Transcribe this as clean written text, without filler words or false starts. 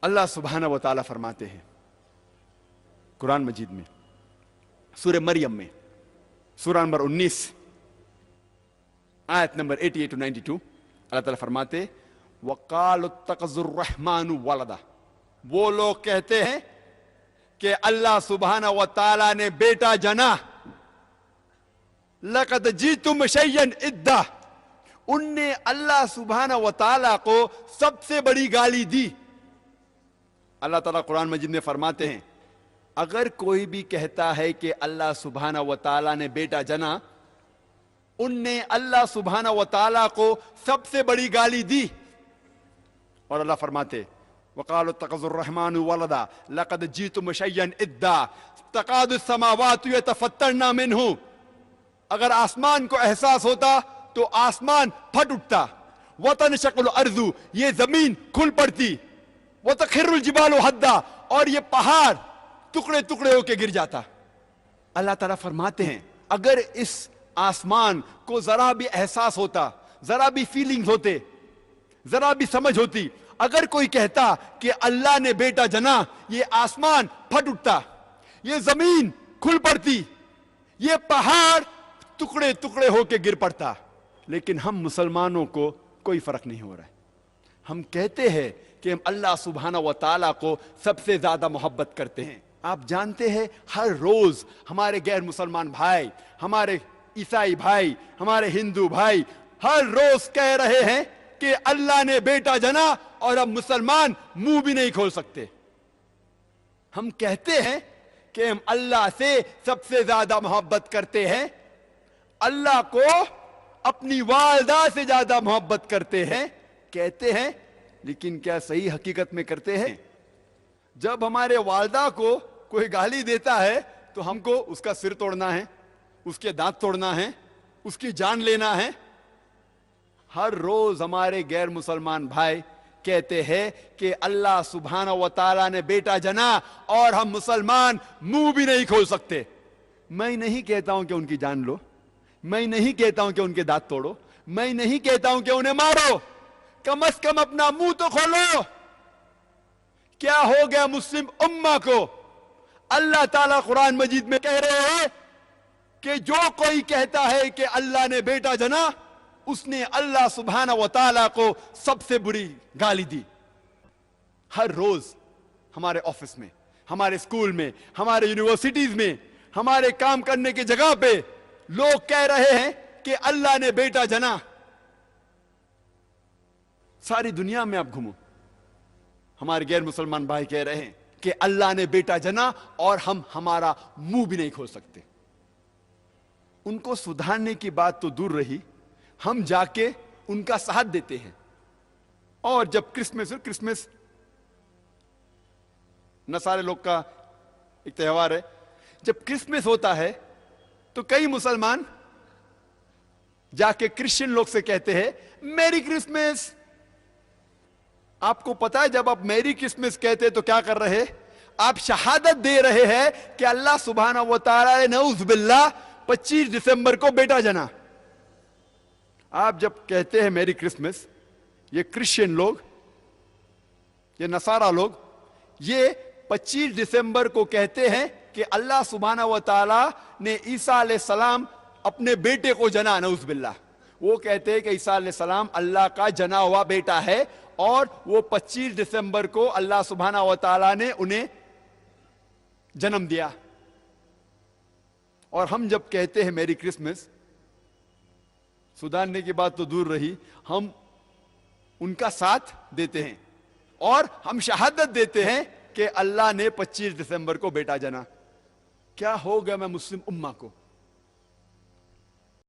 اللہ سبحانہ و تعالیٰ فرماتے ہیں قرآن مجید میں سورہ مریم میں سورہ نمبر 19 آیت نمبر 88 to 92 اللہ تعالیٰ فرماتے وَقَالُوا اتَّخَذَ الرَّحْمَنُ وَلَدًا، وہ لوگ کہتے ہیں کہ اللہ سبحانہ و تعالیٰ نے بیٹا جنا. لَقَدْ جِئْتُمْ شَيْئًا إِدًّا، ان نے اللہ سبحانہ و تعالیٰ کو سب سے بڑی گالی دی. اللہ تعالیٰ قرآن مجید میں فرماتے ہیں اگر کوئی بھی کہتا ہے کہ اللہ سبحانہ و تعالیٰ نے بیٹا جنا، ان نے اللہ سبحانہ و تعالیٰ کو سب سے بڑی گالی دی. اور اللہ فرماتے وَقَالُوا اتَّخَذَ الرَّحْمَنُ وَلَدًا لَقَدْ جِئْتُمْ شَيْئًا إِدًّا تَكَادُ السَّمَاوَاتُ يَتَفَطَّرْنَ مِنْهُ، اگر آسمان کو احساس ہوتا تو آسمان پھٹ اٹھتا. وَتَنشَقُّ الْأَرْضُ، یہ زمین کھل پڑتی. وَتَخِرُّ الْجِبَالُ هَدًّا، اور یہ پہاڑ ٹکڑے ٹکڑے ہو کے گر جاتا. اللہ تعالیٰ فرماتے ہیں اگر اس آسمان کو ذرا بھی احساس ہوتا، ذرا بھی فیلنگز ہوتے، ذرا بھی سمجھ ہوتی، اگر کوئی کہتا کہ اللہ نے بیٹا جنا، یہ آسمان پھٹ اٹھتا، یہ زمین کھل پڑتی، یہ پہاڑ ٹکڑے ٹکڑے ہو کے گر پڑتا. لیکن ہم مسلمانوں کو کوئی فرق نہیں ہو رہا ہے. ہم کہتے ہیں کہ ہم اللہ سبحانہ و تعالیٰ کو سب سے زیادہ محبت کرتے ہیں. آپ جانتے ہیں ہر روز ہمارے غیر مسلمان بھائی، ہمارے عیسائی بھائی، ہمارے ہندو بھائی ہر روز کہہ رہے ہیں کہ اللہ نے بیٹا جنا، اور اب مسلمان منہ بھی نہیں کھول سکتے. ہم کہتے ہیں کہ ہم اللہ سے سب سے زیادہ محبت کرتے ہیں، اللہ کو اپنی والدہ سے زیادہ محبت کرتے ہیں کہتے ہیں، لیکن کیا صحیح حقیقت میں کرتے ہیں؟ جب ہمارے والدہ کو کوئی گالی دیتا ہے تو ہم کو اس کا سر توڑنا ہے، اس کے دانت توڑنا ہے، اس کی جان لینا ہے. ہر روز ہمارے غیر مسلمان بھائی کہتے ہیں کہ اللہ سبحانہ و تعالیٰ نے بیٹا جنا، اور ہم مسلمان منہ بھی نہیں کھول سکتے. میں نہیں کہتا ہوں کہ ان کی جان لو، میں نہیں کہتا ہوں کہ ان کے دانت توڑو، میں نہیں کہتا ہوں کہ انہیں مارو، کم از کم اپنا منہ تو کھولو. کیا ہو گیا مسلم امہ کو؟ اللہ تعالیٰ قرآن مجید میں کہہ رہے ہیں کہ جو کوئی کہتا ہے کہ اللہ نے بیٹا جنا، اس نے اللہ سبحانہ و تعالیٰ کو سب سے بری گالی دی. ہر روز ہمارے آفس میں، ہمارے اسکول میں، ہمارے یونیورسٹیز میں، ہمارے کام کرنے کی جگہ پہ لوگ کہہ رہے ہیں کہ اللہ نے بیٹا جنا. ساری دنیا میں آپ گھومو، ہمارے غیر مسلمان بھائی کہہ رہے ہیں کہ اللہ نے بیٹا جنا، اور ہم ہمارا منہ بھی نہیں کھول سکتے. ان کو سدھارنے کی بات تو دور رہی، ہم جا کے ان کا ساتھ دیتے ہیں. اور جب کرسمس نصارے لوگ کا ایک تہوار ہے، جب کرسمس ہوتا ہے تو کئی مسلمان جا کے کرسچن لوگ سے کہتے ہیں میری کرسمس. آپ کو پتا ہے جب آپ میری کرسمس کہتے تو کیا کر رہے؟ آپ شہادت دے رہے ہیں کہ اللہ سبحانہ و تعالیٰ نے نعوذ باللہ 25 دسمبر کو بیٹا جنا. آپ جب کہتے ہیں میری کرسمس، یہ کرسچن لوگ، یہ نصارہ لوگ، یہ 25 دسمبر کو کہتے ہیں کہ اللہ سبحانہ و تعالیٰ نے عیسیٰ علیہ السلام اپنے بیٹے کو جنا. نعوذ باللہ. وہ کہتے ہیں کہ عیسیٰ علیہ السلام اللہ کا جنا ہوا بیٹا ہے، اور وہ 25 دسمبر کو اللہ سبحانہ و تعالیٰ نے انہیں جنم دیا. اور ہم جب کہتے ہیں میری کرسمس، سدھارنے کی بات تو دور رہی، ہم ان کا ساتھ دیتے ہیں اور ہم شہادت دیتے ہیں کہ اللہ نے 25 دسمبر کو بیٹا جنا. کیا ہو گیا میں مسلم امہ کو؟